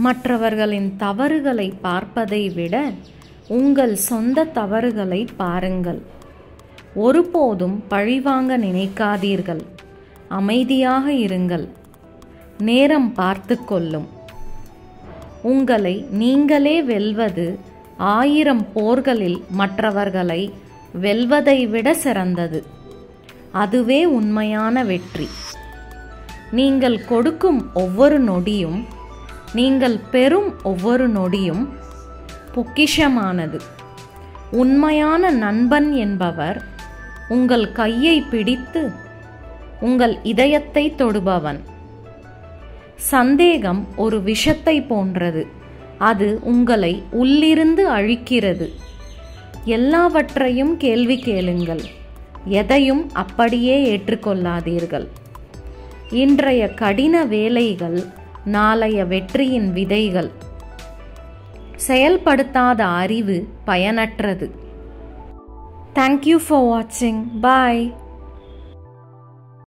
மற்றவர்களின் தவறுகளை பார்ப்பதை விட உங்கள் சொந்த தவறுகளை பாருங்கள். ஒருபோதும் பழிவாங்க நினைக்காதீர்கள். அமைதியாக இருங்கள். நேரம் பார்த்து கொள்ளும். உங்களை நீங்களே வெல்வது 1000 போர்களில் மற்றவர்களை வெல்வதை விட சிறந்தது. அதுவே உண்மையான வெற்றி. நீங்கள் கொடுக்கும் ஒவ்வொரு நொடியும், நீங்கள் பெறும் ஒவ்வொரு நொடியும் பொக்கிஷமானது. உண்மையான நண்பன் என்பவர் உங்கள் கையை பிடித்து உங்கள் இதயத்தை தொடுபவன். சந்தேகம் ஒரு விஷத்தை போன்றது. அது உங்களை உள்ளிருந்து அழிக்கிறது. எல்லாவற்றையும் கேள்வி கேளுங்கள். எதையும் அப்படியே ஏற்றுக்கொள்ளாதீர்கள். இன்றைய கடின வேலைகள் நாளைய வெற்றியின் விதைகள். செயல்படுத்தாத அறிவு பயனற்றது. Thank you for watching. Bye.